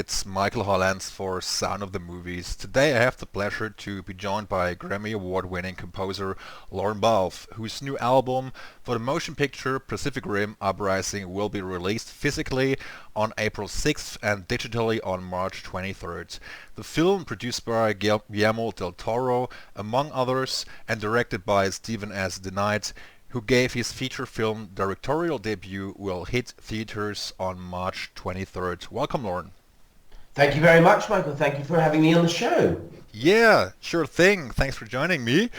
It's Michael Hollands for Sound of the Movies. Today I have the pleasure to be joined by Grammy Award-winning composer Lorne Balfe, whose new album for the motion picture Pacific Rim Uprising will be released physically on April 6th and digitally on March 23rd. The film, produced by Guillermo del Toro, among others, and directed by Stephen S. DeKnight, who gave his feature film directorial debut, will hit theaters on March 23rd. Welcome, Lorne. Thank you very much, Michael. Thank you for having me on the show. Yeah, sure thing. Thanks for joining me.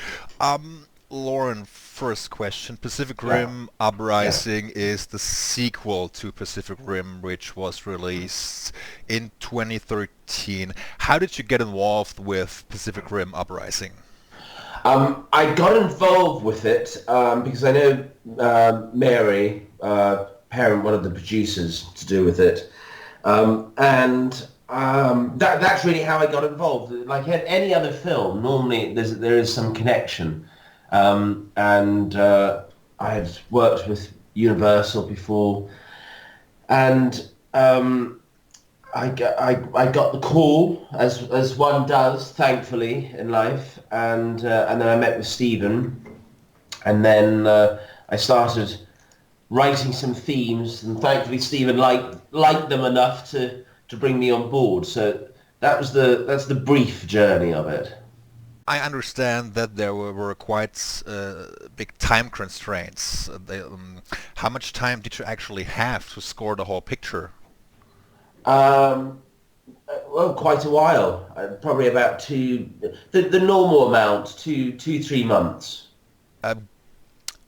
Lauren, first question. Pacific Yeah, Rim yeah. Uprising is the sequel to Pacific Rim, which was released in 2013. How did you get involved with Pacific Rim Uprising? I got involved with it because I know Mary, parent, one of the producers, to do with it, and that's really how I got involved. Like any other film, normally there is some connection, and I had worked with Universal before, and I got the call as one does, thankfully, in life, and then I met with Stephen, and then I started writing some themes, and thankfully Stephen liked them enough to bring me on board. So that's the brief journey of it. I understand that there were quite big time constraints. How much time did you actually have to score the whole picture? Um, well, quite a while, probably about the normal amount, 3 months. Um,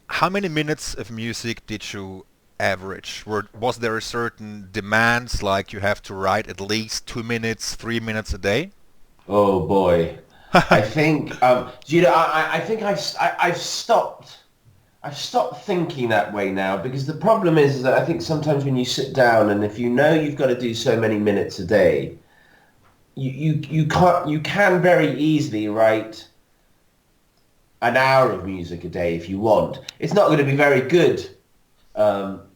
How many minutes of music did you average? Was there a certain demands, like you have to write at least 2 minutes, 3 minutes a day? Oh boy. I think I think I've stopped thinking that way now because the problem is that I think sometimes when you sit down and if you know you've got to do so many minutes a day, you can very easily write an hour of music a day if you want. It's not going to be very good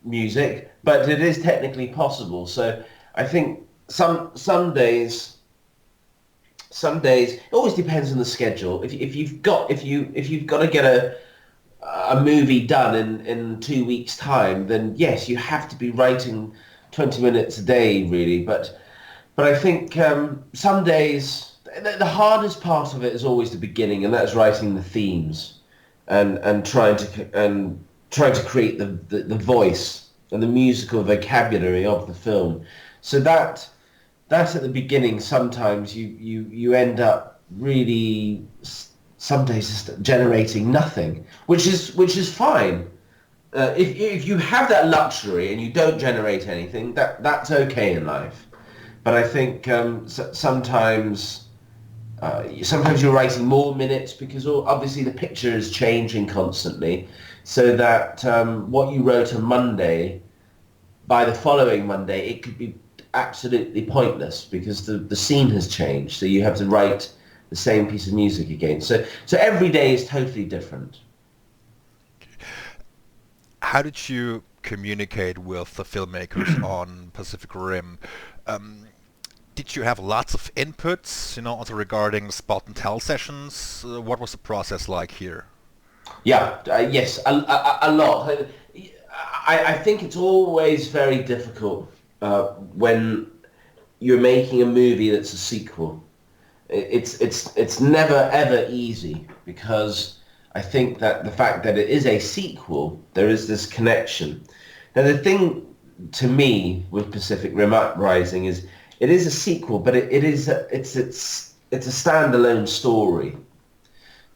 music, but it is technically possible. So I think some days it always depends on the schedule. If you've got to get a movie done in 2 weeks' time, then yes, you have to be writing 20 minutes a day, really. But I think some days the hardest part of it is always the beginning, and that's writing the themes and trying to create the voice and the musical vocabulary of the film. So that's at the beginning. Sometimes you end up really some days just generating nothing, which is fine. If you have that luxury and you don't generate anything, that's okay in life. But I think sometimes you're writing more minutes because obviously the picture is changing constantly, so that what you wrote on Monday, by the following Monday, it could be absolutely pointless because the scene has changed. So you have to write the same piece of music again. So every day is totally different. How did you communicate with the filmmakers on Pacific Rim? Um, did you have lots of inputs, also regarding spot and tell sessions? What was the process like here? Yeah, yes, a lot. I think it's always very difficult when you're making a movie that's a sequel. It's never ever easy because I think that the fact that it is a sequel, there is this connection. Now the thing to me with Pacific Rim Uprising is it is a sequel, but it's a standalone story.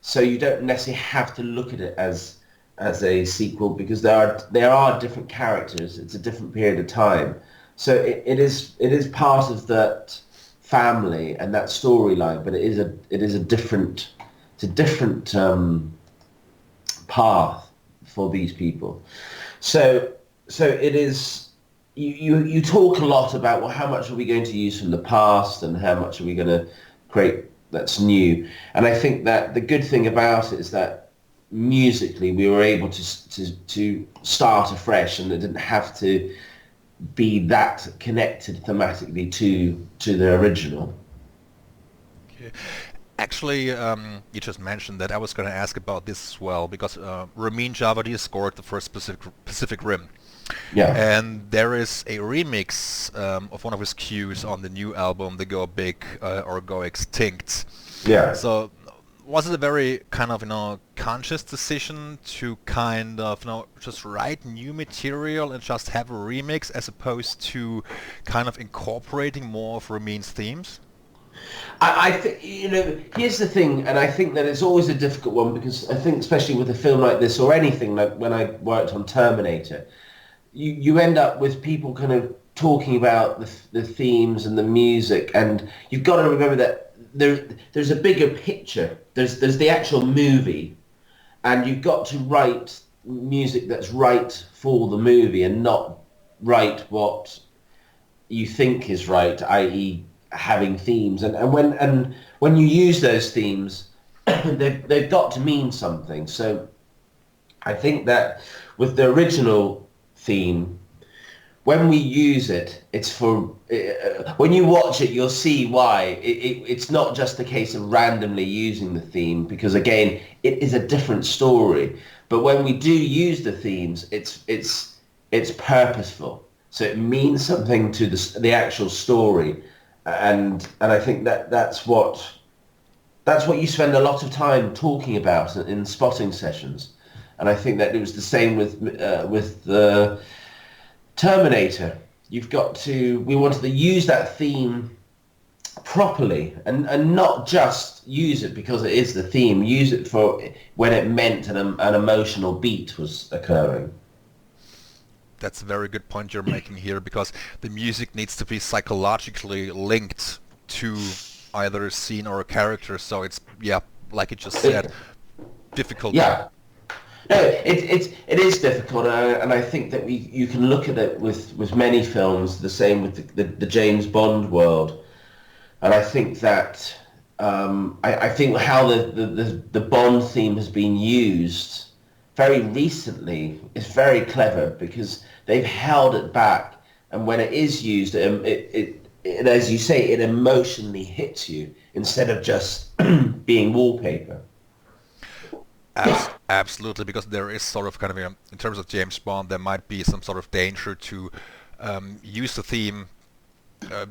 So you don't necessarily have to look at it as a sequel because there are different characters. It's a different period of time. So it is part of that family and that storyline, but it's a different path for these people. So it is. You talk a lot about, well, how much are we going to use from the past and how much are we going to create that's new. And I think that the good thing about it is that musically we were able to start afresh, and it didn't have to be that connected thematically to the original. Okay. Actually, you just mentioned that. I was going to ask about this as well because Ramin Djawadi scored the first Pacific Rim, Yeah, and there is a remix of one of his cues on the new album, The Go Big or Go Extinct. yeah. So, was it a very kind of conscious decision to kind of just write new material and just have a remix as opposed to kind of incorporating more of Ramin's themes? I think, here's the thing, and I think that it's always a difficult one because I think, especially with a film like this or anything, like when I worked on Terminator, you end up with people kind of talking about the themes and the music, and you've got to remember that there's a bigger picture. There's the actual movie, and you've got to write music that's right for the movie and not write what you think is right, i.e. having themes. And when you use those themes, they've got to mean something. So I think that with the original theme, when we use it, it's for when you watch it, you'll see why. It's not just a case of randomly using the theme, because again, it is a different story. But when we do use the themes, it's purposeful. So it means something to the actual story, and I think that's what you spend a lot of time talking about in spotting sessions. And I think that it was the same with the Terminator. We wanted to use that theme properly and not just use it because it is the theme, use it for when it meant an emotional beat was occurring. That's a very good point you're making here because the music needs to be psychologically linked to either a scene or a character. So it's, yeah, like you just said, It, difficult. yeah. No, it is difficult, and I think that you can look at it with many films, the same with the James Bond world, and I think that I think how the Bond theme has been used very recently is very clever because they've held it back, and when it is used, it as you say, it emotionally hits you instead of just being wallpaper. Absolutely, because there is sort of kind of, in terms of James Bond, there might be some sort of danger to use the theme uh,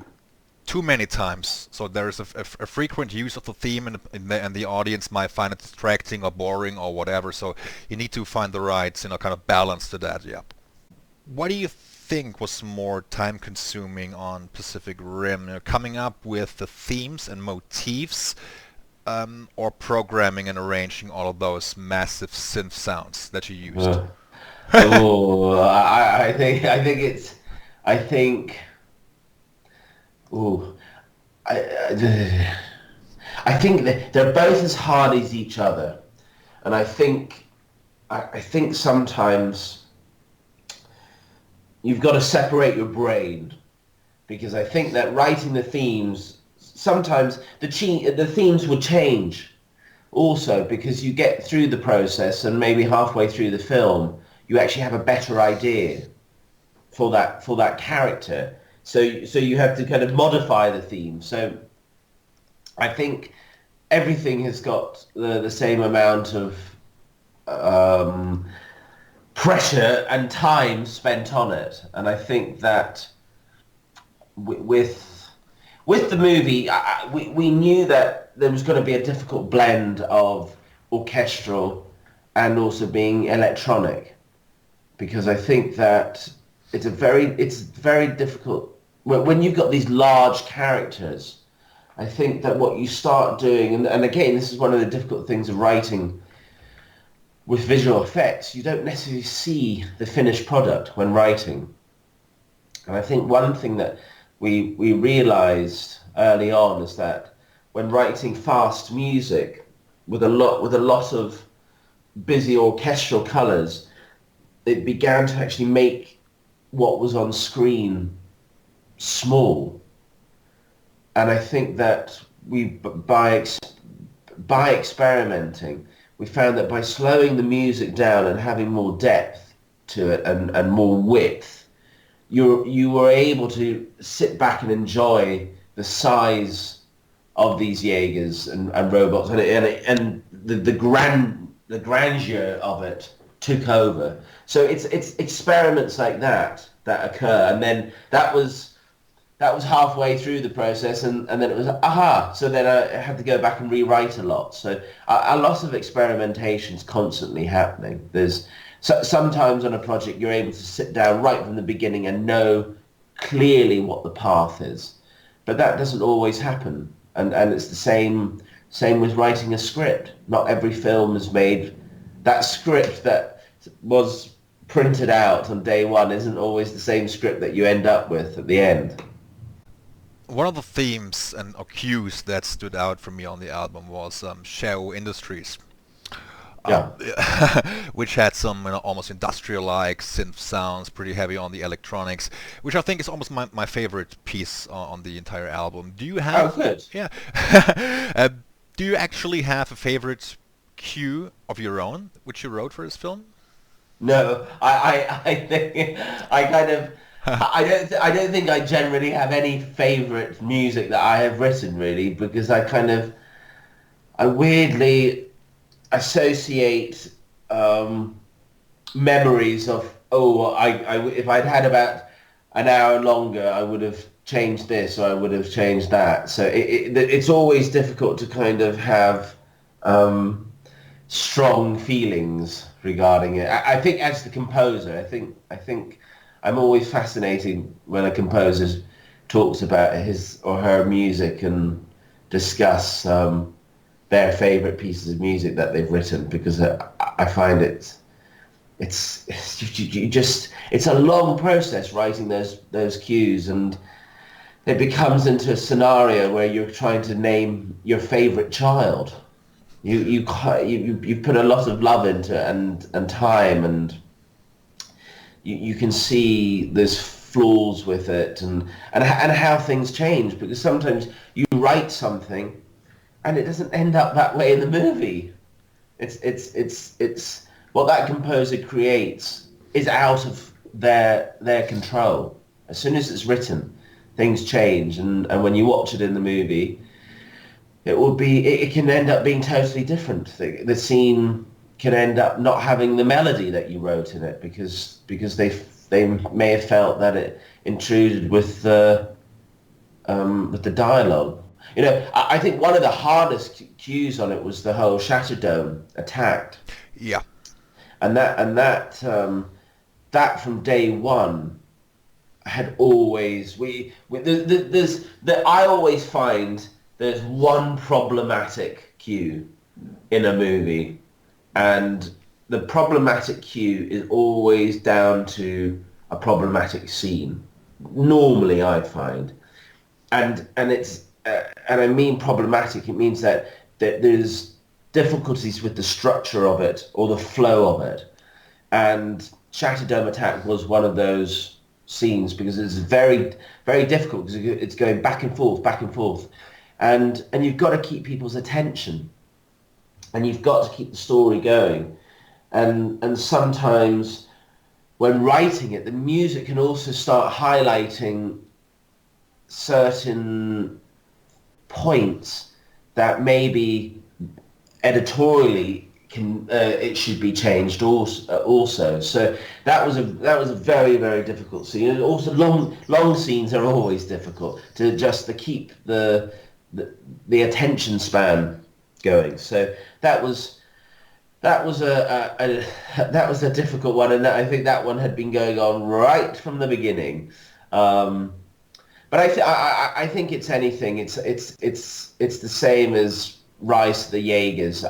too many times. So there is a frequent use of the theme, and the audience might find it distracting or boring or whatever. So you need to find the right, kind of balance to that. Yeah. What do you think was more time-consuming on Pacific Rim? Coming up with the themes and motifs, or programming and arranging all of those massive synth sounds that you used? Uh, oh, I think, oh, I think that they're both as hard as each other, and I think sometimes you've got to separate your brain because I think that writing the themes sometimes the themes will change also because you get through the process and maybe halfway through the film you actually have a better idea for that character. So you have to kind of modify the theme. So I think everything has got the same amount of um, pressure and time spent on it, and I think that with the movie, we knew that there was going to be a difficult blend of orchestral and also being electronic, because I think that it's very difficult when you've got these large characters. I think that what you start doing, and again, this is one of the difficult things of writing with visual effects, you don't necessarily see the finished product when writing. And I think one thing that we realized early on is that when writing fast music with a lot of busy orchestral colors, it began to actually make what was on screen small. And I think that by experimenting, we found that by slowing the music down and having more depth to it and more width, you were able to sit back and enjoy the size of these Jaegers and robots, and the grandeur of it took over. So it's experiments like that occur, and then that was halfway through the process, and then it was aha. So then I had to go back and rewrite a lot. So a lot of experimentation's constantly happening. Sometimes on a project you're able to sit down right from the beginning and know clearly what the path is, but that doesn't always happen. And it's the same with writing a script. Not every film is made. That script that was printed out on day one isn't always the same script that you end up with at the end. One of the themes and or cues that stood out for me on the album was Shao Industries, Yeah. which had some almost industrial-like synth sounds, pretty heavy on the electronics, which I think is almost my favorite piece on the entire album. Do you Oh, have, good. yeah, uh, do you actually have a favorite cue of your own, which you wrote for this film? No, I think I kind of I don't think I generally have any favorite music that I have written really, because I weirdly associate memories of, if I'd had about an hour longer I would have changed this or I would have changed that. So it's always difficult to kind of have strong feelings regarding it. I think as the composer, I think I'm always fascinated when a composer talks about his or her music and discuss their favorite pieces of music that they've written, because I find it's a long process writing those cues, and it becomes into a scenario where you're trying to name your favorite child. You put a lot of love into it and time, and you can see there's flaws with it, and how things change, because sometimes you write something and it doesn't end up that way in the movie. It's what that composer creates is out of their control. As soon as it's written, things change, and when you watch it in the movie, it can end up being totally different. The scene can end up not having the melody that you wrote in it, because they may have felt that it intruded with the dialogue. I think one of the hardest cues on it was the whole Shatterdome attack, Yeah. and that from day one had always I always find there's one problematic cue in a movie, and the problematic cue is always down to a problematic scene. Normally, I find, and it's and I mean problematic. It means that there's difficulties with the structure of it or the flow of it, and Shatterdome Attack was one of those scenes, because it's very, very difficult, because it's going back and forth, and you've got to keep people's attention, and you've got to keep the story going, and sometimes when writing it, the music can also start highlighting certain points that maybe editorially it should be changed also. So that was a very, very difficult scene. And also long scenes are always difficult to keep the attention span going. So that was a difficult one, and I think that one had been going on right from the beginning. But I think it's anything. It's the same as Rise to the Jaegers.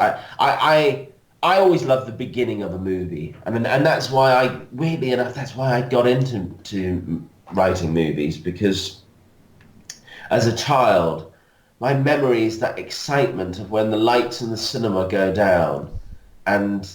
I always love the beginning of a movie, and that's why weirdly enough, that's why I got into writing movies, because as a child, my memory is that excitement of when the lights in the cinema go down, and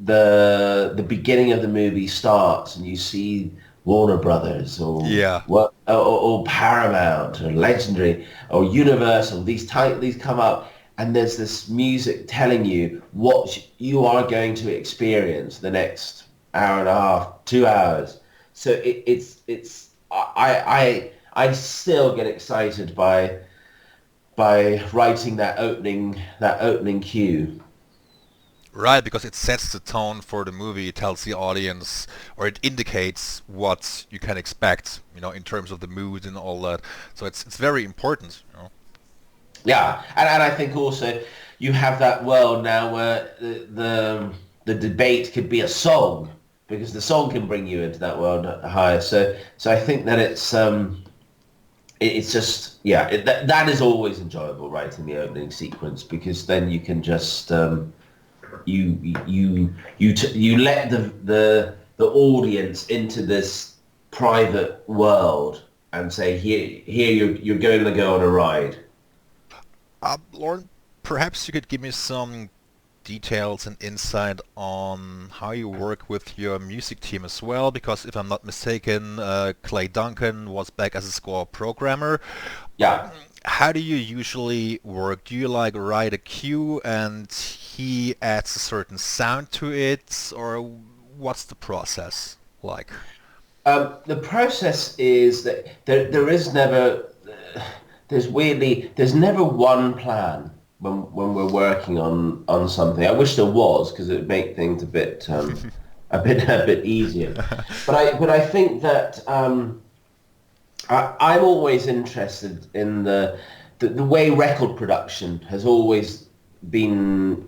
the beginning of the movie starts, and you see Warner Brothers Yeah. or Paramount or Legendary or Universal. These come up, and there's this music telling you what you are going to experience the next hour and a half, 2 hours. So it's I still get excited by writing that opening cue. Right, because it sets the tone for the movie. It tells the audience, or it indicates what you can expect, in terms of the mood and all that. So it's very important. Yeah, and I think also you have that world now where the debate could be a song because the song can bring you into that world higher. So I think that it's just that is always enjoyable writing the opening sequence because then you can just you let the audience into this private world and say here you're going to go on a ride. Lauren, perhaps you could give me some details and insight on how you work with your music team as well, because if I'm not mistaken, Clay Duncan was back as a score programmer. Yeah. How do you usually work? Do you like write a cue and he adds a certain sound to it, or what's the process like? The process is that there is never there's never one plan when we're working on something. I wish there was because it would make things a bit easier. But I think that I'm always interested in the way record production has always been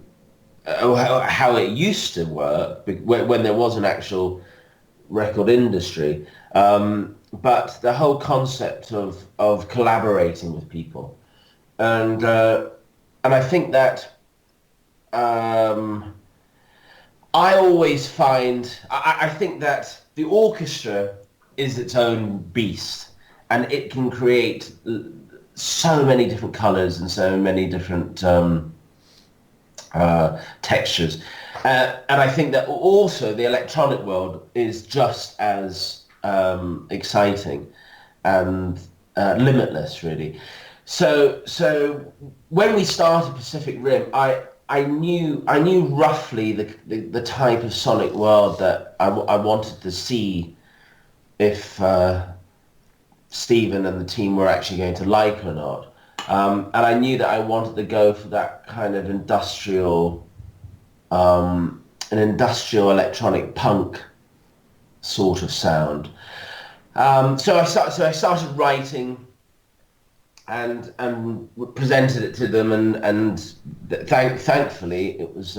how it used to work when there was an actual record industry, but the whole concept of collaborating with people, and I think that I always find I think that the orchestra is its own beast, and it can create so many different colours and so many different textures. And I think that also the electronic world is just as exciting and limitless, really. So when we started Pacific Rim, I knew roughly the type of sonic world that I wanted to see if Stephen and the team were actually going to like or not. And I knew that I wanted to go for that kind of an industrial electronic punk sort of sound. So I started writing and presented it to them, and thankfully it was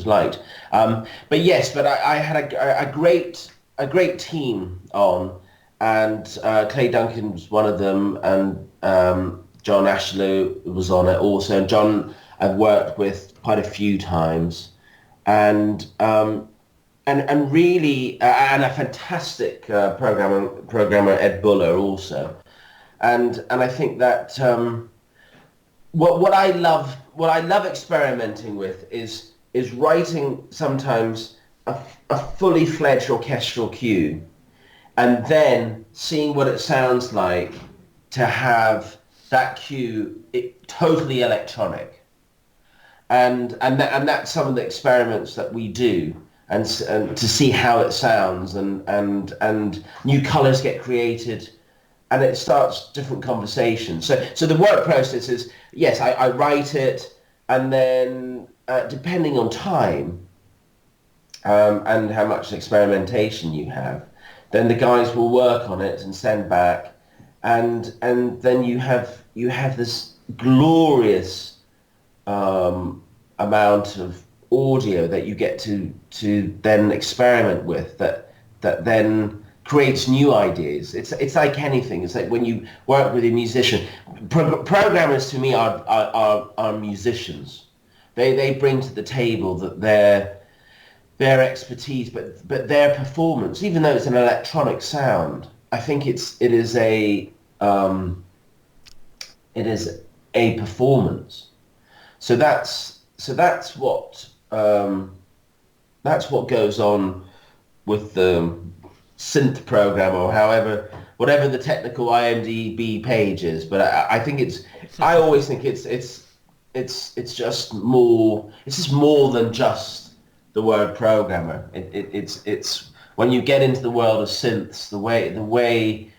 liked. But I had a great team on, and Clay Duncan was one of them, and John Ashlew was on it also. And John I've worked with quite a few times, and really and a fantastic programmer Ed Buller also. And I think that what I love experimenting with is writing sometimes a fully fledged orchestral cue, and then seeing what it sounds like to have that cue totally electronic, and that's some of the experiments that we do, and to see how it sounds, and new colors get created, and it starts different conversations. So the work process is, yes, I write it, and then depending on time and how much experimentation you have, then the guys will work on it and send back, and then you have this glorious amount of audio that you get to then experiment with, that then creates new ideas. It's like anything. It's like when you work with a musician. Programmers to me are musicians. They bring to the table that their expertise, but their performance, even though it's an electronic sound, I think it is a performance. So that's what goes on with the synth program, or whatever the technical IMDb page is. But I think I always think it's just more. It's just more than just the word programmer. It's when you get into the world of synths, the way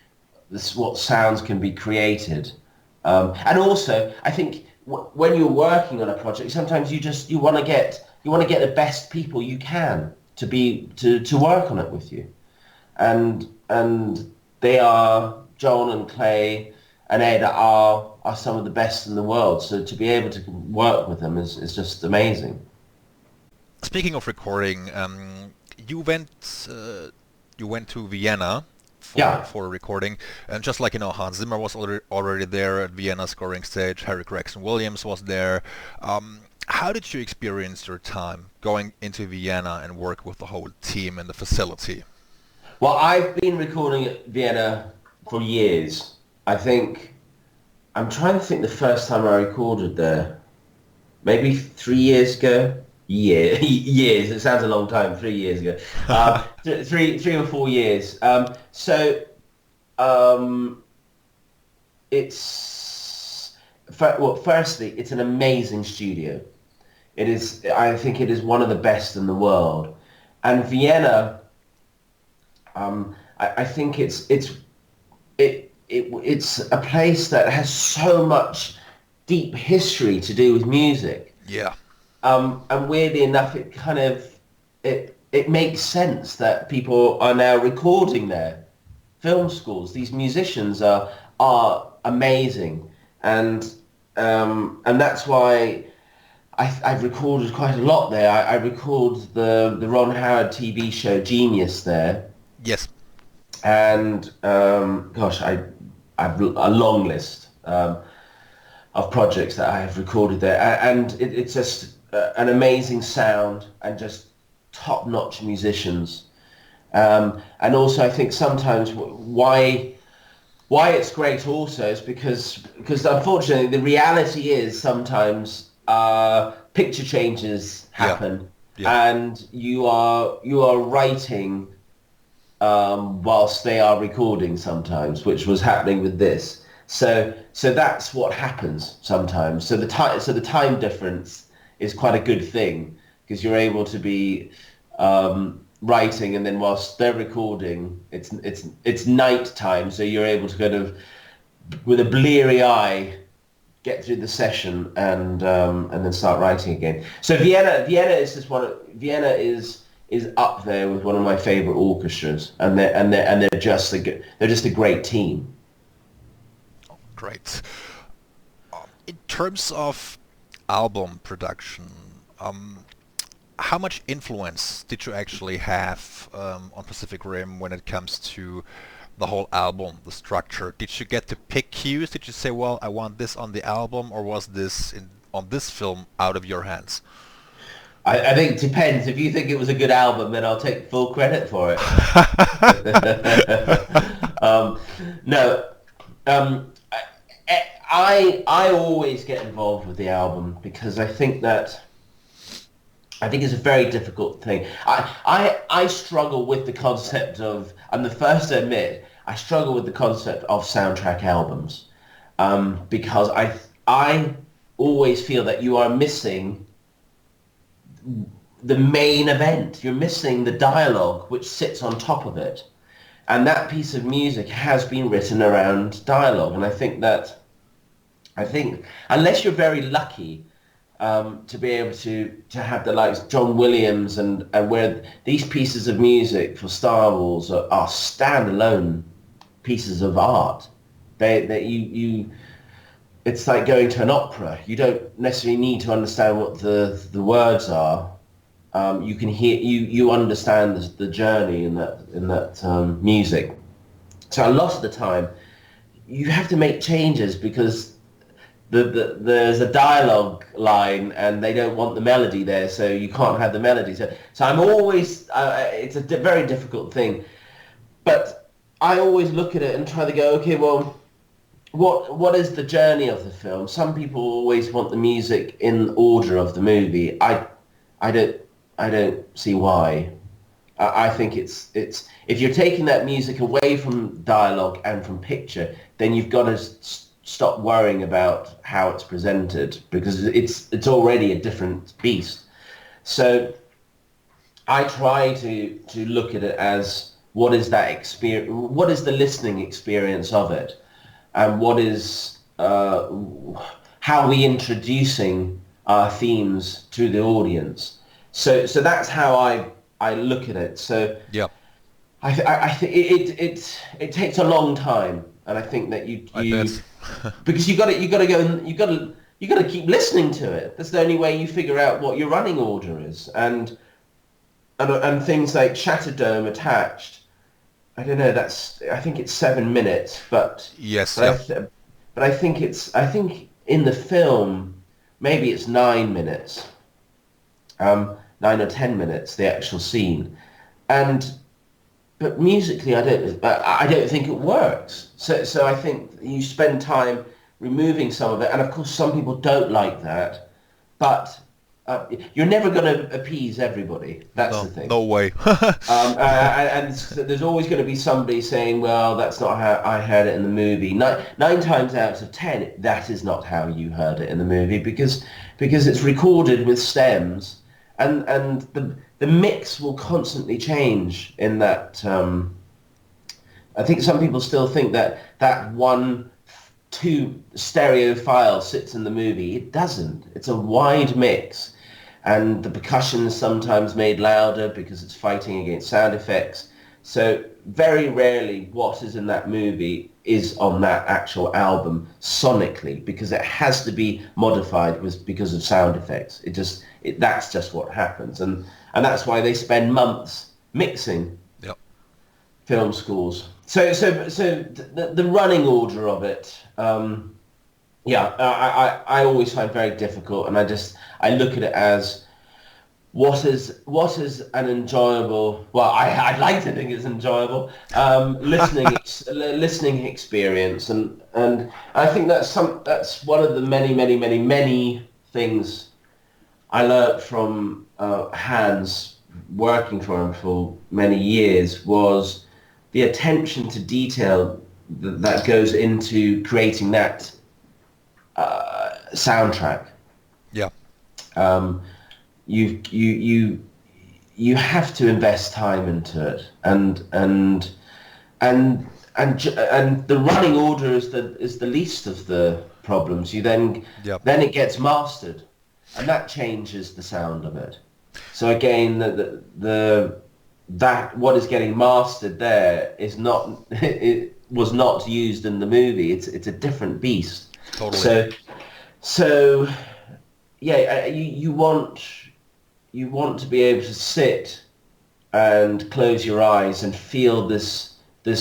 what sounds can be created, and also I think when you're working on a project, sometimes you want to get the best people you can to work on it with you, and they are John and Clay and Ed are some of the best in the world. So to be able to work with them is just amazing. Speaking of recording, you went you went to Vienna Yeah. for recording, and just like Hans Zimmer was already there at Vienna scoring stage, Harry Gregson Williams was there. How did you experience your time going into Vienna and work with the whole team and the facility? Well, I've been recording at Vienna for years. I think I'm trying to think the first time I recorded there. Maybe 3 years ago. Years. It sounds a long time. 3 years ago. Three or 4 years. Um, firstly, it's an amazing studio. It is. I think it is one of the best in the world. And Vienna, I think it's a place that has so much deep history to do with music. Yeah. And weirdly enough, it makes sense that people are now recording there. Film schools. These musicians are amazing, and that's why I've recorded quite a lot there. I record the Ron Howard TV show Genius there, Yes. and gosh, I've a long list of projects that I have recorded there, and it's just an amazing sound and just top-notch musicians. And also, I think sometimes why it's great also is because unfortunately the reality is sometimes picture changes happen, Yeah. and you are writing whilst they are recording sometimes, which was happening with this. So that's what happens sometimes. So the time difference is quite a good thing, because you're able to be writing, and then whilst they're recording, it's night time, so you're able to kind of, with a bleary eye, get through the session and then start writing again. So Vienna is up there with one of my favorite orchestras, and they're just a great team. Great. In terms of album production, how much influence did you actually have on Pacific Rim when it comes to the whole album, the structure? Did you get to pick cues? Did you say, well, I want this on the album, or was this on this film out of your hands? I think it depends. If you think it was a good album, then I'll take full credit for it. No, I always get involved with the album, because I think it's a very difficult thing. I struggle with the concept of, I'm the first to admit, I struggle with the concept of soundtrack albums, because I always feel that you are missing the main event. You're missing the dialogue which sits on top of it. And that piece of music has been written around dialogue. And I think unless you're very lucky to be able to have the likes of John Williams and where these pieces of music for Star Wars are standalone pieces of art. It's like going to an opera. You don't necessarily need to understand what the words are. You can hear, you understand the journey in that music. So a lot of the time, you have to make changes because there's a dialogue line and they don't want the melody there, so you can't have the melody. So I'm always, it's a very difficult thing, but I always look at it and try to go, okay, well, what is the journey of the film? Some people always want the music in order of the movie. I don't see why. I think it's if you're taking that music away from dialogue and from picture, then you've got to stop worrying about how it's presented, because it's already a different beast. So I try to look at it as what is that experience, what is the listening experience of it, and what is how are we introducing our themes to the audience. So that's how I look at it. So Yeah, I think it takes a long time, and I think that I bet. because you got to go and you got to keep listening to it. That's the only way you figure out what your running order is, and things like Shatterdome attached. I don't know. I think it's 7 minutes, Yes, but yeah. I think I think in the film maybe it's 9 minutes, 9 or 10 minutes, the actual scene, and but musically I don't think it works. So I think you spend time removing some of it, and of course some people don't like that, but you're never going to appease everybody. That's the No, thing. no way. And there's always going to be somebody saying, well, that's not how I heard it in the movie. Nine times out of 10, that is not how you heard it in the movie because it's recorded with stems and the mix will constantly change in that. I think some people still think that that one, two stereo file sits in the movie. It doesn't. It's a wide mix. And the percussion is sometimes made louder because it's fighting against sound effects. So very rarely what is in that movie is on that actual album sonically because it has to be modified because of sound effects. That's just what happens. And that's why they spend months mixing Yeah. film scores. So the running order of it, yeah, I always find very difficult, and I look at it as what is an enjoyable. Well, I'd like to think it's enjoyable listening experience, and I think that's one of the many things I learnt from Hans working for him for many years was the attention to detail that goes into creating that soundtrack. Yeah. Um, you you have to invest time into it, and the running order is the least of the problems. Yeah. Then it gets mastered, and that changes the sound of it. So again, that what is getting mastered there is not it was not used in the movie. It's a different beast. Totally. So so yeah, you want to be able to sit and close your eyes and feel this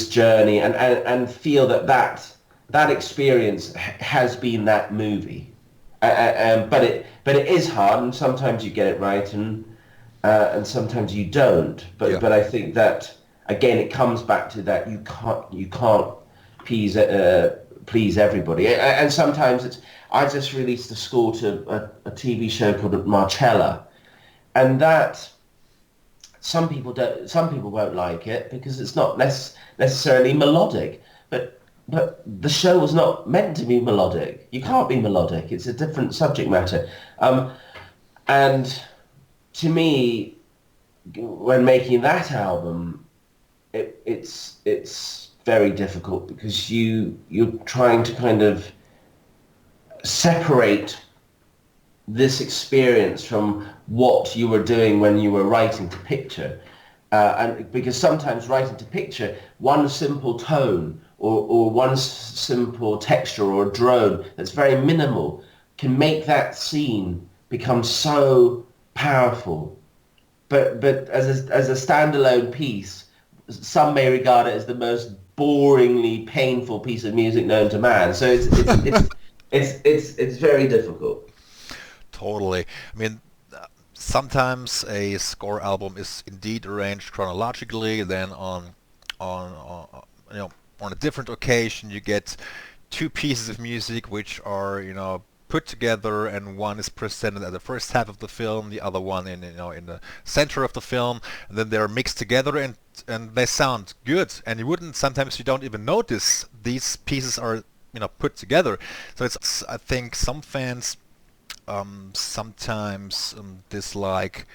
journey and feel that experience has been that movie. But it is hard, and sometimes you get it right, and sometimes you don't. Yeah. But I think that again it comes back to that you can't please everybody, and sometimes it's. I just released a score to a TV show called Marcella, and that some people won't like it because it's not necessarily melodic, but the show was not meant to be melodic. You can't be melodic. It's a different subject matter. And to me, when making that album, it's very difficult because you're trying to kind of separate this experience from what you were doing when you were writing to picture. And because sometimes writing to picture, one simple tone or one simple texture or a drone that's very minimal can make that scene become so powerful. But as a standalone piece, some may regard it as the most boringly painful piece of music known to man. So it's very difficult. Totally. I mean, sometimes a score album is indeed arranged chronologically. Then on you know on a different occasion you get two pieces of music which are put together, and one is presented at the first half of the film, the other one in the center of the film, and then they're mixed together and they sound good. And sometimes you don't even notice these pieces are put together. So I think some fans sometimes dislike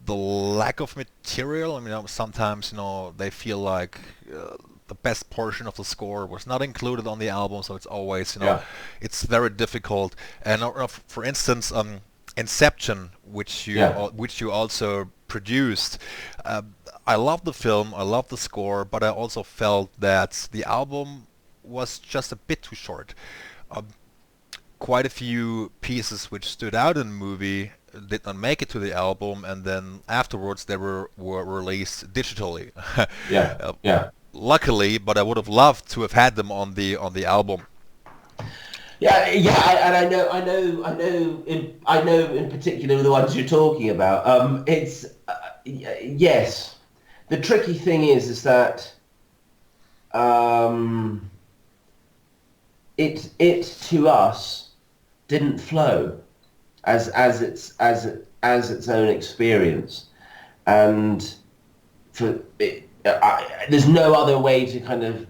the lack of material. I mean, sometimes they feel like the best portion of the score was not included on the album, so it's always Yeah. it's very difficult. And for instance, Inception, Yeah. which you also produced. Uh, I love the film, I love the score, but I also felt that the album was just a bit too short. Um, Quite a few pieces which stood out in the movie did not make it to the album, and then afterwards they were released digitally. Yeah. uh, Yeah. Luckily, but I would have loved to have had them on the album. Yeah, yeah, and I know in particular the ones you're talking about. It's yes. The tricky thing is that um, it to us didn't flow as its own experience, and there's no other way to kind of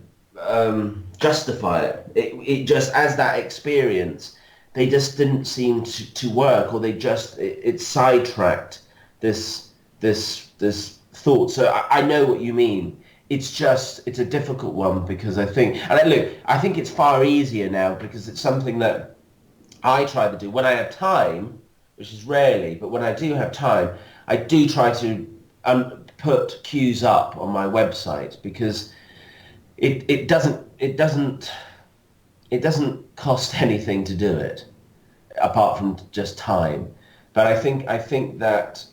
justify it. It just as that experience, they just didn't seem to work, or it sidetracked this thought. So I know what you mean. It's a difficult one because I think it's far easier now because it's something that I try to do when I have time, which is rarely, but when I do have time, I do try to put cues up on my website because it doesn't cost anything to do it apart from just time. But I think that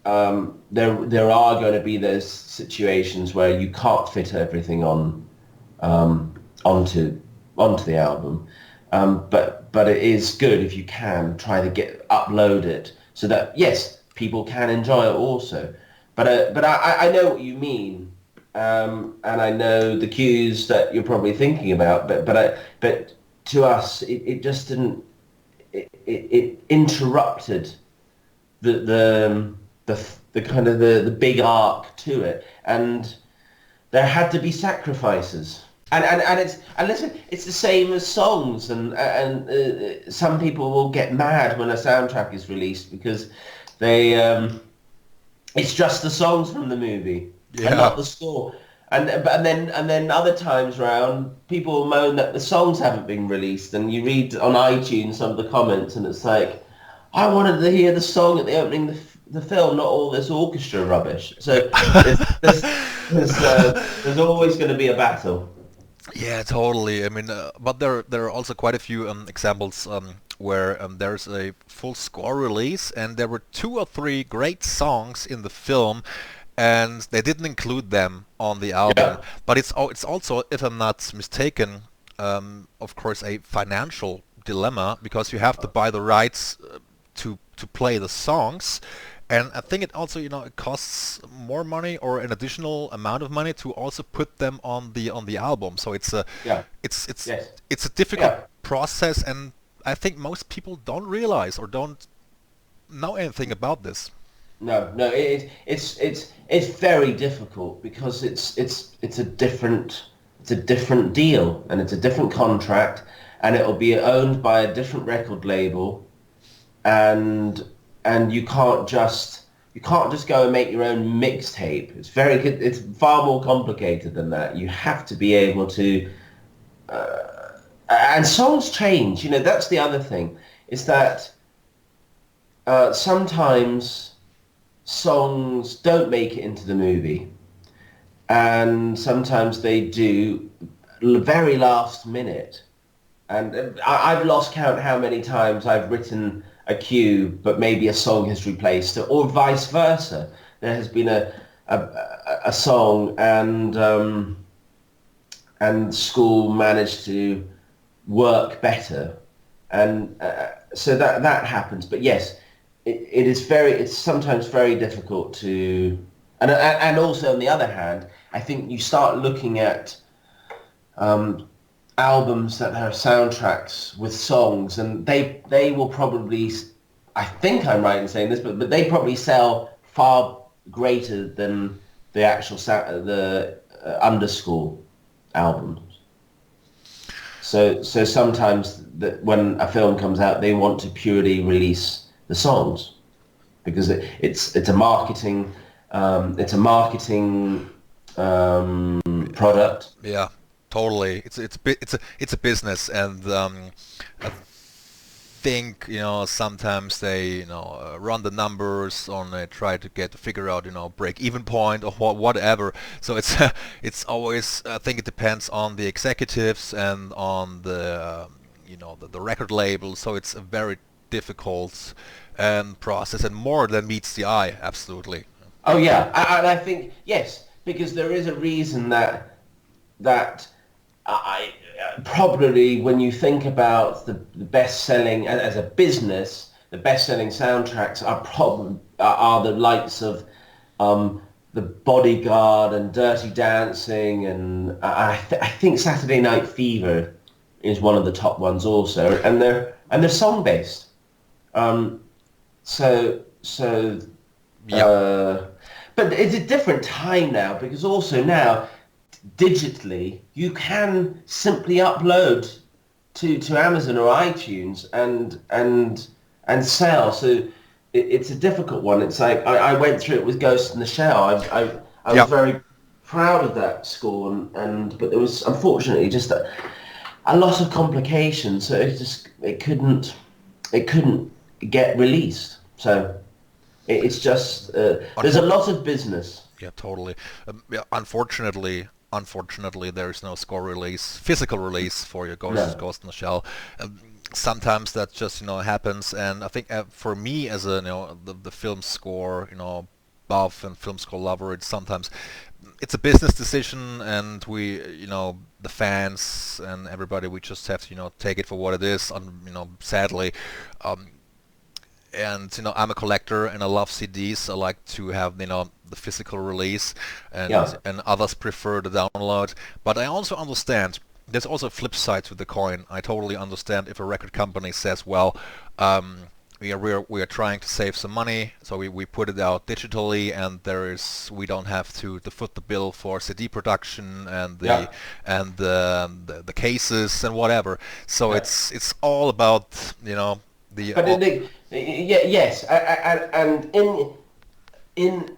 there are going to be those situations where you can't fit everything on onto the album. But it is good if you can try to upload it so that yes, people can enjoy it also. But I know what you mean, and I know the cues that you're probably thinking about. But to us, it just didn't. It interrupted the kind of the big arc to it, and there had to be sacrifices. And listen, it's the same as songs, and some people will get mad when a soundtrack is released because they it's just the songs from the movie and Yeah. not the score. And then other times round, people will moan that the songs haven't been released, and you read on iTunes some of the comments, and it's like, I wanted to hear the song at the opening of the film, not all this orchestra rubbish. So there's always going to be a battle. Yeah, totally. I mean, but there are also quite a few examples where there's a full score release, and there were two or three great songs in the film, and they didn't include them on the album. Yeah, But it's also, if I'm not mistaken, of course, a financial dilemma because you have to buy the rights to play the songs. And I think it also, it costs more money or an additional amount of money to also put them on the album. So yeah, it's it's yes, it's a difficult yeah. process, and I think most people don't realize or don't know anything about this. No, no, it's very difficult because it's a different deal and it's a different contract, and it'll be owned by a different record label, and you can't just go and make your own mixtape. It's far more complicated than that. You have to be able to, and songs change. That's the other thing, is that sometimes songs don't make it into the movie, and sometimes they do very last minute. And I've lost count how many times I've written a cue, but maybe a song has replaced it, or vice versa. There has been a song, and school managed to work better, and so that happens. But yes, it's sometimes very difficult to, and also on the other hand, I think you start looking at albums that have soundtracks with songs, and they will probably, I think I'm right in saying this, but they probably sell far greater than the actual the underscore albums. So sometimes when a film comes out, they want to purely release the songs. because it's a marketing product. Yeah, totally. It's a business, and I think sometimes they run the numbers on try to figure out break even point or whatever. So it's it's always, I think it depends on the executives and on the the record label. So it's a very difficult process and more than meets the eye. Absolutely. Oh yeah, and I think yes, because there is a reason that I probably when you think about the best-selling as a business, the best-selling soundtracks are the likes of The Bodyguard and Dirty Dancing, and I think Saturday Night Fever is one of the top ones also, and they're song-based. Um, so Yeah. but it's a different time now because also now digitally you can simply upload to Amazon or iTunes and sell. So it's a difficult one. It's like I went through it with Ghost in the Shell. I was Yeah. very proud of that score but there was unfortunately just a lot of complications. So it couldn't get released. So it's just there's a lot of business. Yeah, totally. Yeah, unfortunately, there is no score release, physical release for your No. Ghost in the Shell. Sometimes that just happens, and I think for me as a the film score buff and film score lover, it's a business decision, and we the fans and everybody, we just have to take it for what it is. Sadly. Um, and I'm a collector and I love CDs. I like to have the physical release, Yeah. and others prefer the download. But I also understand there's also a flip side to the coin. I totally understand if a record company says, well, we are trying to save some money, so we put it out digitally, and we don't have to foot the bill for CD production and Yeah. the cases and whatever. So Yeah. it's all about the But yeah, yes, and in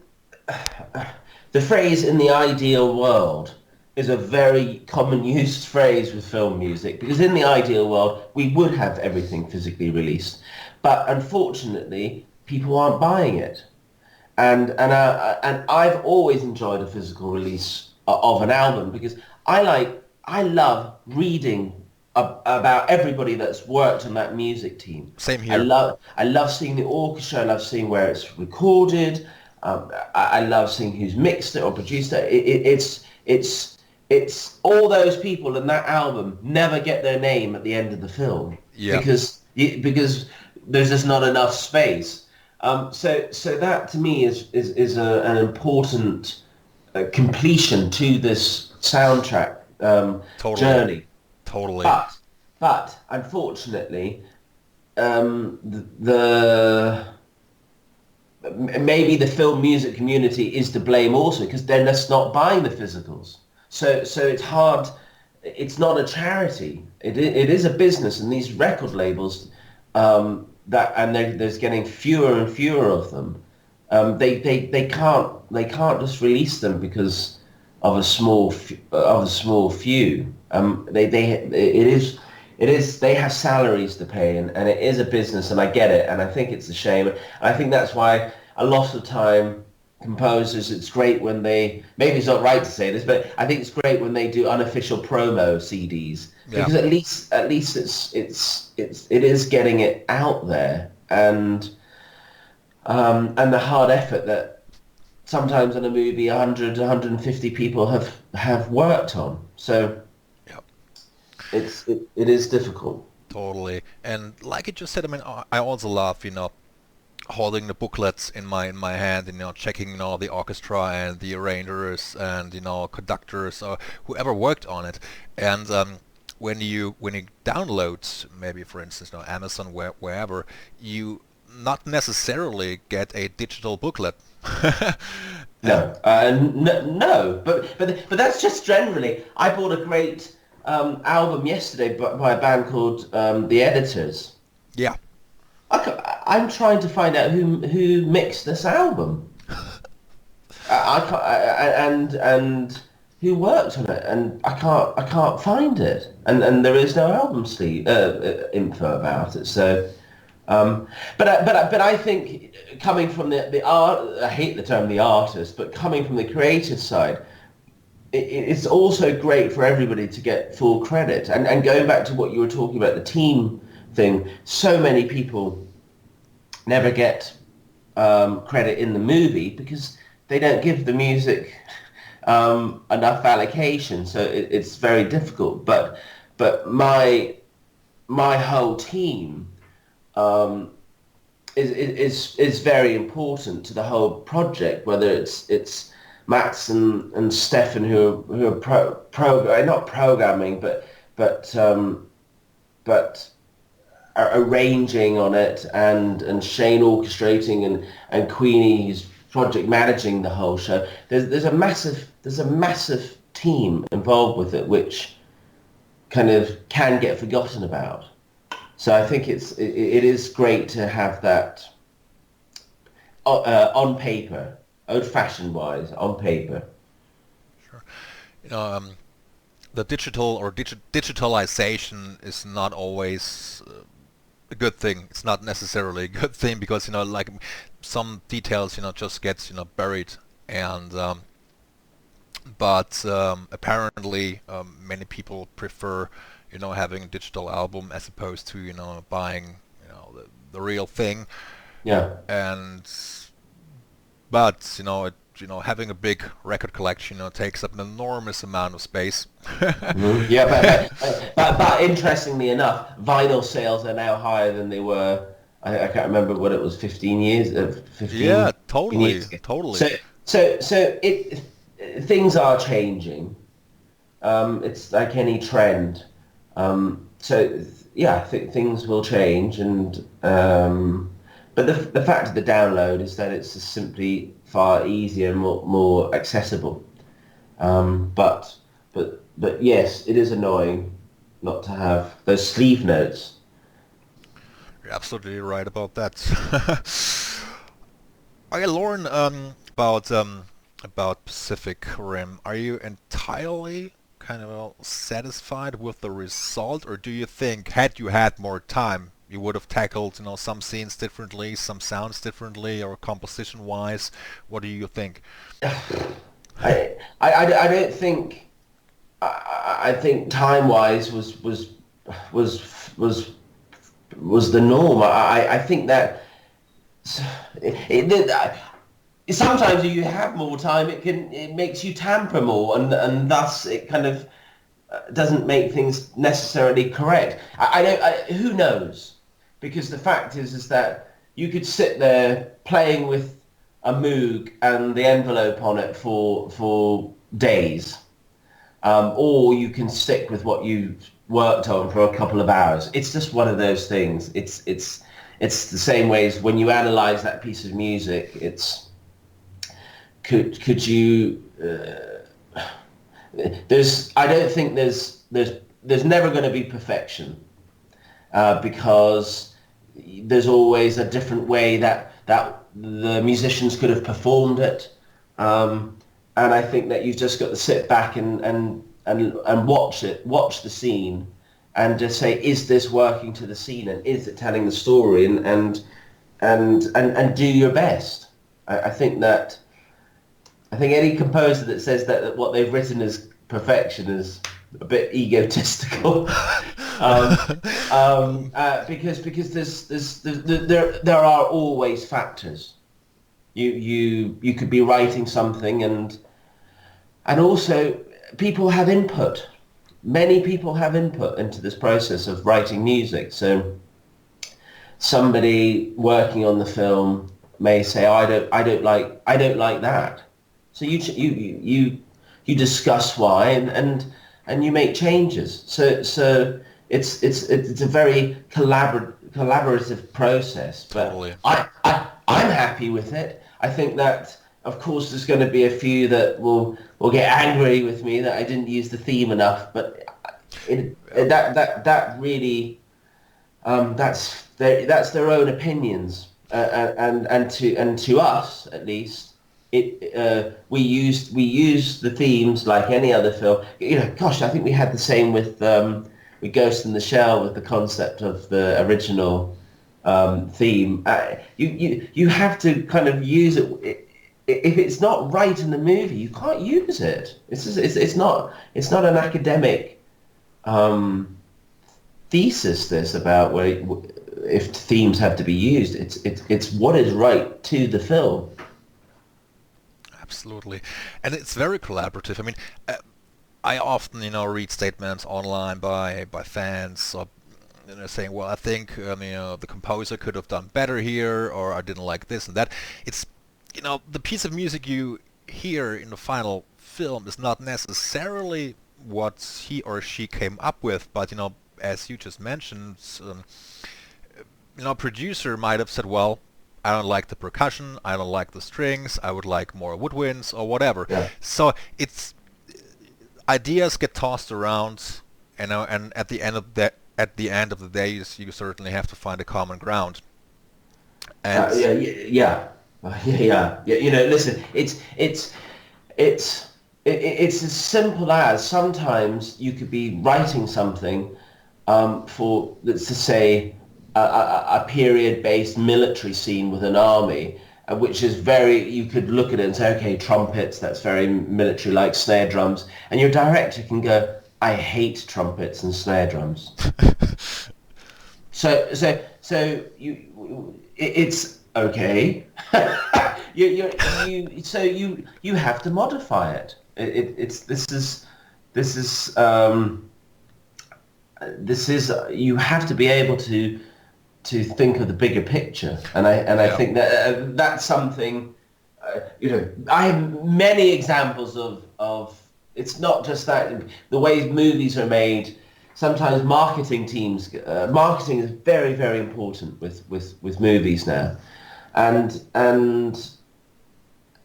the phrase "in the ideal world" is a very common used phrase with film music because in the ideal world we would have everything physically released, but unfortunately people aren't buying it, and I've always enjoyed a physical release of an album because I love reading about everybody that's worked on that music team. same I here. love I love seeing the orchestra. I love seeing where it's recorded. I love seeing who's mixed it or produced it. It's all those people in that album never get their name at the end of the film Yeah, because there's just not enough space. So that to me is an important completion to this soundtrack totally, journey. totally. But unfortunately, the maybe the film music community is to blame also because they're just not buying the physicals. So it's hard. It's not a charity. It is a business, and these record labels there's getting fewer and fewer of them. They can't just release them because of a small few. They have salaries to pay, and it is a business, and I get it, and I think it's a shame. And I think that's why a lot of time composers, it's great when maybe it's not right to say this, but I think it's great when they do unofficial promo CDs Yeah, because at least it is getting it out there, and the hard effort that sometimes in a movie 100, 150 people have worked on. So yeah, it is difficult. totally. And like you just said, I mean, I also love holding the booklets in my hand, and checking the orchestra and the arrangers and conductors or whoever worked on it. And when you download, maybe for instance Amazon, wherever, you not necessarily get a digital booklet. And No, no, but that's just generally. I bought a great album yesterday by a band called The Editors, yeah, I'm trying to find out who mixed this album. I can't, and who worked on it, and I can't find it, and there is no album sleeve info about it. So, but I think coming from the art, I hate the term the artist, but coming from the creative side, it's also great for everybody to get full credit. And going back to what you were talking about, the team thing, so many people never get credit in the movie because they don't give the music enough allocation, so it's very difficult. But my whole team um, is very important to the whole project. Whether it's Max and Stefan who are not programming, but arranging on it, and Shane orchestrating, and Queenie who's project managing the whole show. There's a massive team involved with it, which kind of can get forgotten about. So I think it is great to have that on paper, old-fashioned wise, on paper. Sure. You know, the digital or digitalization is not always a good thing. It's not necessarily a good thing because like some details just gets buried, and but apparently many people prefer having a digital album as opposed to buying the real thing. Yeah. And but having a big record collection takes up an enormous amount of space. Mm-hmm. Yeah, but interestingly enough, vinyl sales are now higher than they were. I can't remember what it was, 15 years, 15 Yeah, totally, years ago. totally. So it things are changing. It's like any trend. So yeah, I think things will change, and but the fact of the download is that it's just simply far easier and more accessible. But yes, it is annoying not to have those sleeve notes. You're absolutely right about that. Okay, Lauren, about Pacific Rim, are you entirely kind of satisfied with the result, or do you think had you had more time, you would have tackled some scenes differently, some sounds differently, or composition-wise? What do you think? I don't think I think time wise was was was the norm. I think that sometimes if you have more time, it makes you tamper more, and thus it kind of doesn't make things necessarily correct. I don't. Who knows? Because the fact is that you could sit there playing with a Moog and the envelope on it for days, or you can stick with what you worked on for a couple of hours. It's just one of those things. It's the same way as when you analyze that piece of music. It's could you there's I don't think there's never going to be perfection, because there's always a different way that the musicians could have performed it, and I think that you've just got to sit back and watch the scene, and just say, is this working to the scene, and is it telling the story, and do your best. I think that any composer that says that what they've written is perfection is a bit egotistical. Because there are always factors. You could be writing something, and also people have input. Many people have input into this process of writing music. So somebody working on the film may say, I don't like that. So you discuss why, and you make changes. So it's a very collaborative process. But Totally. I'm happy with it. I think that, of course, there's going to be a few that will get angry with me that I didn't use the theme enough. But that really that's their own opinions, and to us at least, we use the themes like any other film. Gosh, I think we had the same with Ghost in the Shell, with the concept of the original theme. You have to kind of use it. If it's not right in the movie, you can't use it. It's not an academic thesis, this, about if themes have to be used. It's what is right to the film. Absolutely, and it's very collaborative. I mean, I often, read statements online by fans, or, saying, "Well, I think the composer could have done better here," or "I didn't like this and that." It's, the piece of music you hear in the final film is not necessarily what he or she came up with, but as you just mentioned, producer might have said, "Well, I don't like the percussion, I don't like the strings, I would like more woodwinds or whatever." Yeah. So it's ideas get tossed around, and at the end of the day, you certainly have to find a common ground. And Yeah, yeah, yeah. Listen, it's as simple as, sometimes you could be writing something for, let's just say, a period-based military scene with an army, which is you could look at it and say, okay, trumpets, that's very military-like, snare drums, and your director can go, I hate trumpets and snare drums. It's okay. You have to modify it. This is you have to be able to think of the bigger picture, and I yeah, think that that's something. I have many examples of it's not just that, the way movies are made. Sometimes marketing is very, very important with movies now, and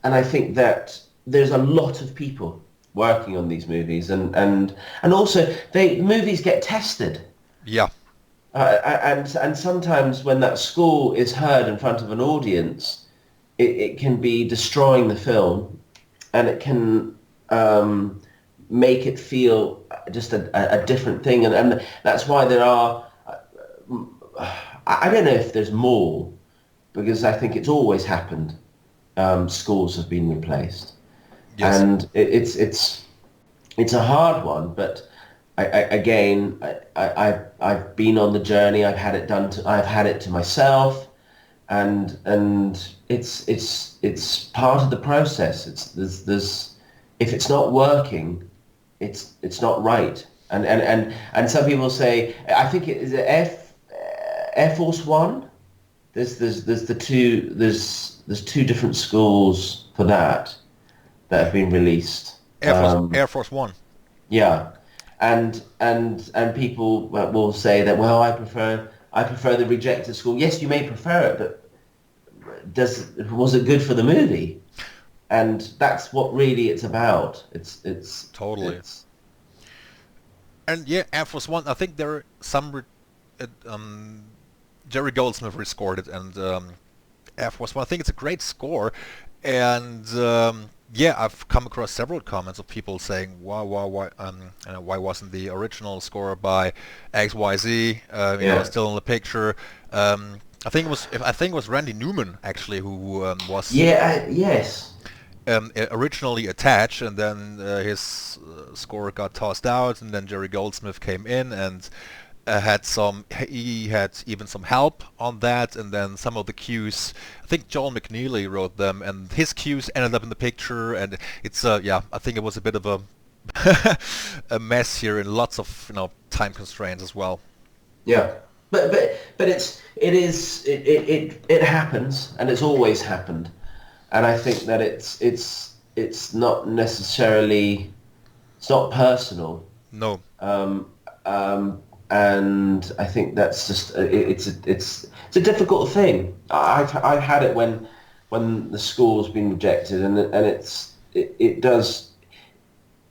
I think that there's a lot of people working on these movies, and also movies get tested. yeah, And sometimes when that score is heard in front of an audience, it can be destroying the film, and it can make it feel just a different thing. And that's why there are, I don't know if there's more, because I think it's always happened. Scores have been replaced, yes, and it's a hard one, but I've been on the journey. I've had it to myself, and it's part of the process. There's if it's not working, it's not right. And some people say, I think it is Air Force One. There's two different schools for that have been released. Air Force One. Yeah, and people will say that, well, I prefer the rejected school. Yes, you may prefer it, but was it good for the movie? And that's what really it's about. Totally. It's And yeah, Air Force One. I think there are Jerry Goldsmith rescored it, and Air Force One. I think it's a great score, and yeah, I've come across several comments of people saying, why wasn't the original score by XYZ, Yeah. still in the picture? I think it was Randy Newman actually who was Yeah, yes. originally attached, and then his score got tossed out, and then Jerry Goldsmith came in and he had even some help on that, and then some of the cues, I think Joel McNeely wrote them, and his cues ended up in the picture, and it's yeah, I think it was a bit of a a mess here, and lots of time constraints as well. Yeah. But it happens, and it's always happened. And I think that it's not necessarily, it's not personal. No, Um, and I think that's just it's a difficult thing. I've had it when the score's been rejected, and it does,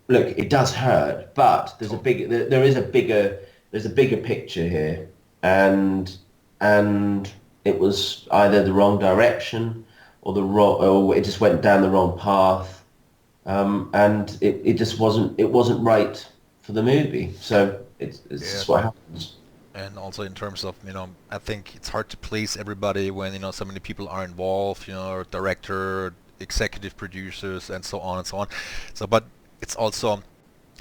look, it does hurt, but to- there's a bigger picture here. and and it was either the wrong direction or or it just went down the wrong path, and it just wasn't right for the movie. So it's Yeah, just what happens. and also in terms of, I think it's hard to please everybody when, so many people are involved, director, executive producers, and so on and so on. So, but it's also,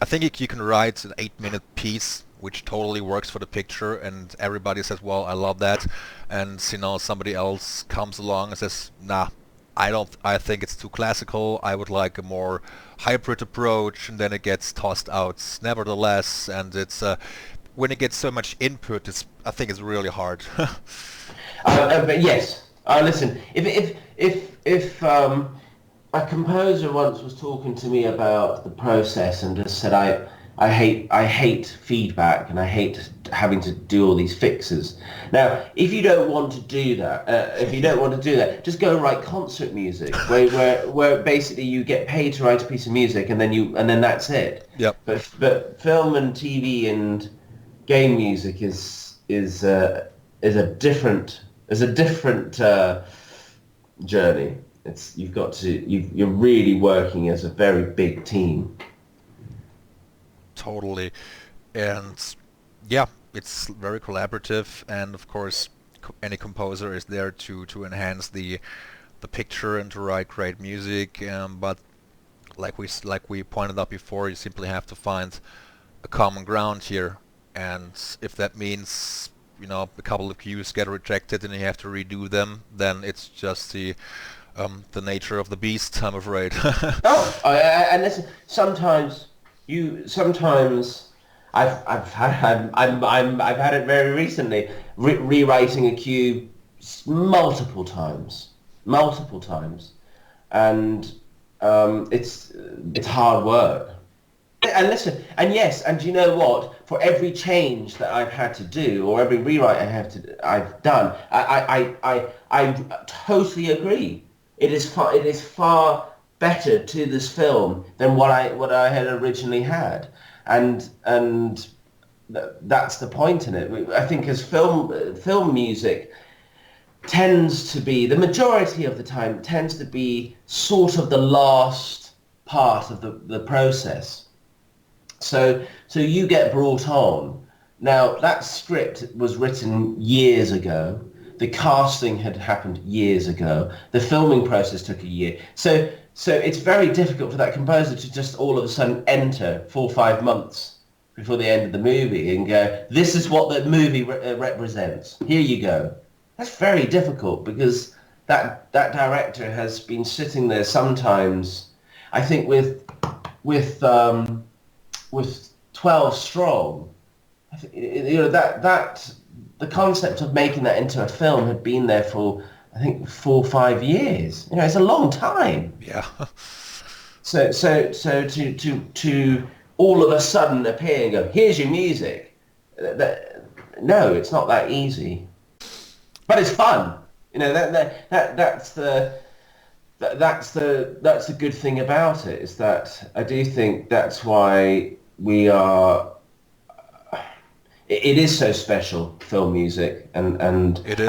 I think you can write an 8-minute piece which totally works for the picture, and everybody says, well, I love that, and somebody else comes along and says, nah, I don't. I think it's too classical. I would like a more hybrid approach, and then it gets tossed out. Nevertheless, and it's when it gets so much input, I think it's really hard. But yes, listen. If a composer once was talking to me about the process and just said, I hate feedback and I hate having to do all these fixes. Now, if you don't want to do that, just go write concert music, where basically you get paid to write a piece of music and then that's it. Yep. But film and TV and game music is a different journey. You're really working as a very big team. Totally. And yeah, it's very collaborative, and of course, any composer is there to enhance the picture and to write great music. But like we pointed out before, you simply have to find a common ground here. And if that means, a couple of cues get rejected and you have to redo them, then it's just the nature of the beast, I'm afraid. And listen, sometimes I've had it very recently, rewriting a cue multiple times, and it's hard work. And listen, and yes, and you know what? For every change that I've had to do, or every rewrite I've done, I totally agree. It is far better to this film than what I had originally had, and that's the point in it. I think as film music tends to be, the majority of the time, tends to be sort of the last part of the process. So you get brought on. Now, that script was written years ago. The casting had happened years ago. The filming process took a year. So it's very difficult for that composer to just all of a sudden enter 4 or 5 months before the end of the movie and go, this is what the movie represents. Here you go. That's very difficult because that director has been sitting there sometimes, I think with 12 strong. That the concept of making that into a film had been there for, I think, 4 or 5 years. It's a long time. Yeah. So to all of a sudden appear and go, here's your music. No, it's not that easy, but it's fun. That's the good thing about it, is that I do think that's why we are. It is so special, film music It is.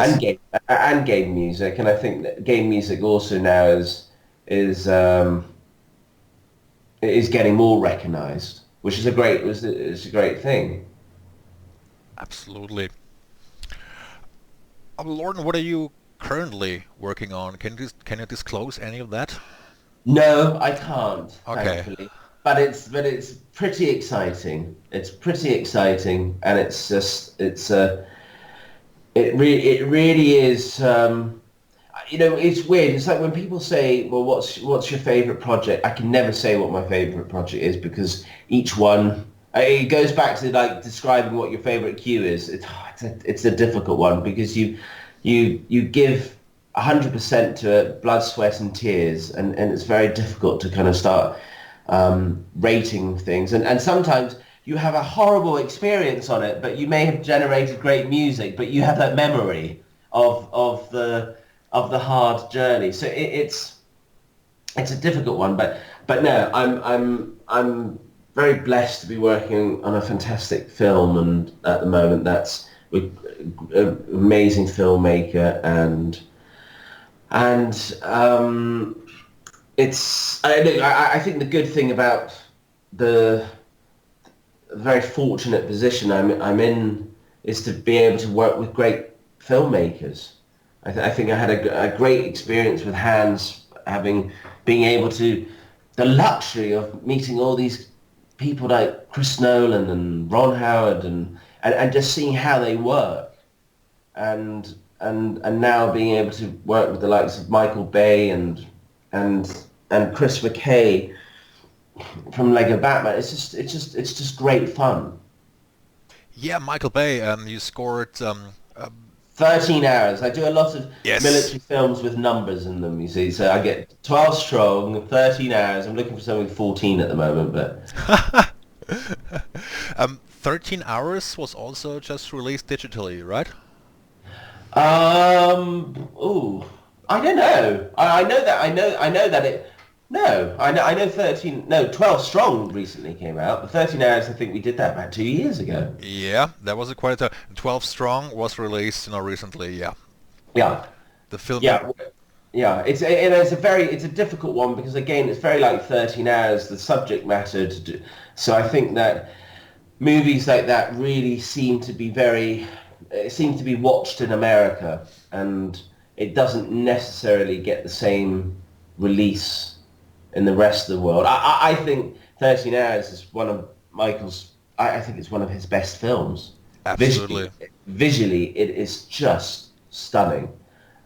and game music, and I think that game music also now is getting more recognised, which is a great thing. Absolutely. Lorne, what are you currently working on? Can you disclose any of that? No, I can't, Okay. thankfully. But it's pretty exciting. It's pretty exciting, and it's just it really is. It's weird. It's like when people say, "Well, what's your favorite project?" I can never say what my favorite project is because each one. It goes back to like describing what your favorite cue is. It's a difficult one because you give 100% to it, blood, sweat, and tears, and it's very difficult to kind of start rating things. And sometimes you have a horrible experience on it, but you may have generated great music, but you have that memory of the hard journey. So it's a difficult one, but no, I'm very blessed to be working on a fantastic film, and at the moment that's amazing filmmaker, and it's I think the good thing about the very fortunate position I'm in is to be able to work with great filmmakers. I think I had a great experience with Hans, being able to the luxury of meeting all these people like Chris Nolan and Ron Howard and just seeing how they work, and now being able to work with the likes of Michael Bay and Chris McKay from Lego Batman. It's just great fun. Yeah, Michael Bay, you scored. 13 hours. I do a lot of Yes. military films with numbers in them, you see. So I get 12 strong, 13 hours. I'm looking for something with 14 at the moment, but 13 Hours was also just released digitally, right? ooh, I don't know. I know that I know that it. No, I know 13. No, 12 strong recently came out. The 13 hours. I think we did that about 2 years ago. Yeah, that was a quite a 12 Strong was released, recently. Yeah, Yeah, the film. yeah. Yeah, it's a difficult one because again it's very like 13 hours the subject matter to do. So I think that movies like that really seem to be watched in America, and it doesn't necessarily get the same release in the rest of the world. I think 13 Hours is one of Michael's. I think it's one of his best films. Absolutely. Visually, visually, it is just stunning,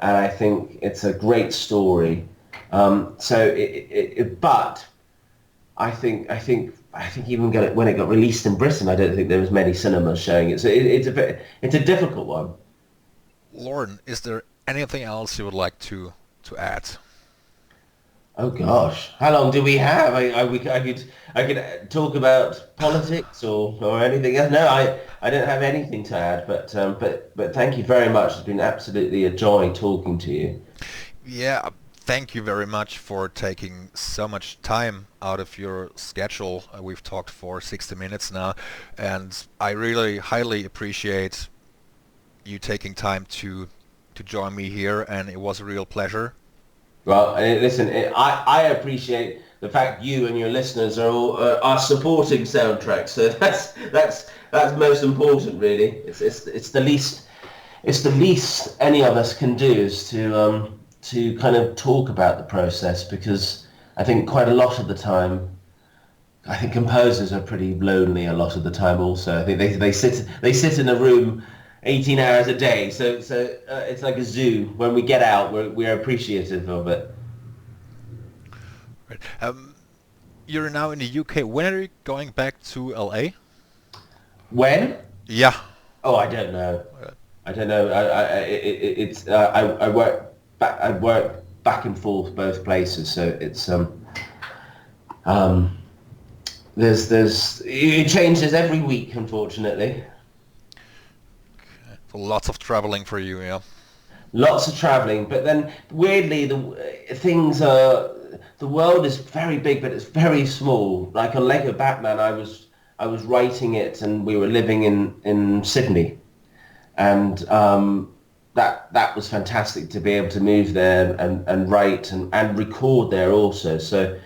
and I think it's a great story. But I think even when it got released in Britain, I don't think there was many cinemas showing it. So it's a difficult one. Lauren, is there anything else you would like to add? Oh gosh, how long do we have? I could talk about politics or anything else. No, I don't have anything to add. But thank you very much. It's been absolutely a joy talking to you. Yeah, thank you very much for taking so much time out of your schedule. We've talked for 60 minutes now, and I really highly appreciate you taking time to join me here, and it was a real pleasure. Well, listen, I appreciate the fact you and your listeners are supporting soundtracks. So that's most important, really. It's the least any of us can do is to kind of talk about the process, because I think quite a lot of the time, I think composers are pretty lonely a lot of the time. Also, I think they sit in a room 18 hours a day. So it's like a zoo. When we get out, we're appreciative of it. Right. You're now in the UK. When are you going back to LA? When? Yeah. Oh, I don't know. Uh, I don't know. I work back and forth both places, so it's um there's it changes every week, unfortunately. so lots of traveling for you, yeah. Lots of traveling, but then weirdly the world is very big, but it's very small. Like on Lego Batman, I was writing it, and we were living in Sydney, and that was fantastic to be able to move there and write and record there also. So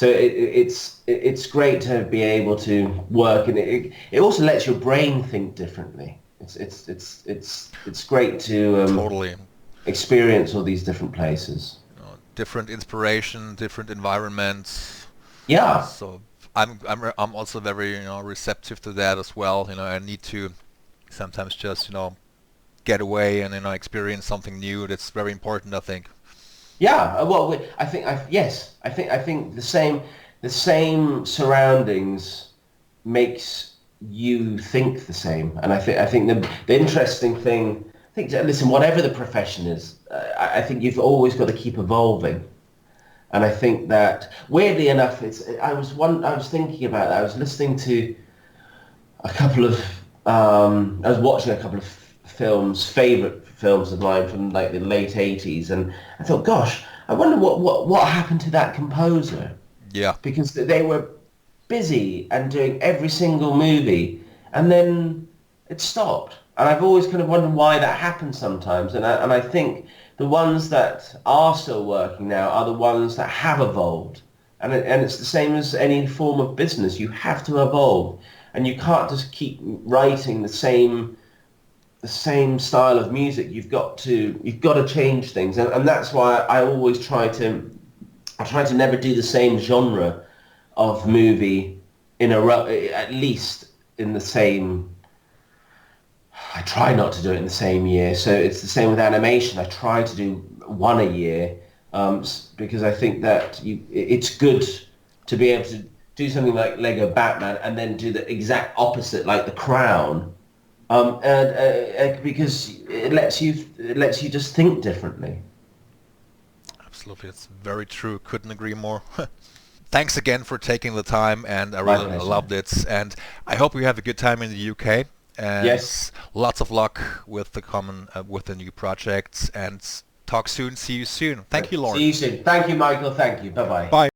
it's great to be able to work, and it also lets your brain think differently. It's great to Totally. experience all these different places. Different inspiration, different environments. Yeah, So I'm also very receptive to that as well. I need to sometimes just get away and experience something new. That's very important, I think. yeah. Well, yes. I think the same surroundings makes you think the same, and I think the interesting thing. I think, listen, whatever the profession is, I think you've always got to keep evolving. And I think that weirdly enough, I was thinking about that. I was listening to a couple of I was watching a couple of favorite films of mine from like the late 80s, and I thought, gosh, I wonder what happened to that composer, Yeah. because they were busy and doing every single movie, and then it stopped. And I've always kind of wondered why that happens sometimes. And I think the ones that are still working now are the ones that have evolved. And it's the same as any form of business. You have to evolve. And you can't just keep writing the same style of music. You've got to change things. And that's why I try to never do the same genre of movie in a row, at least in the same. I try not to do it in the same year. So it's the same with animation. I try to do one a year, because I think that it's good to be able to do something like Lego Batman and then do the exact opposite, like The Crown, because it lets you just think differently. Absolutely, it's very true. Couldn't agree more. Thanks again for taking the time, and I My really pleasure. loved it. And I hope you have a good time in the UK. And Yes. lots of luck with with the new projects. And talk soon. See you soon. Thank you, Lauren. See you soon. Thank you, Michael. Thank you. Bye bye. Bye.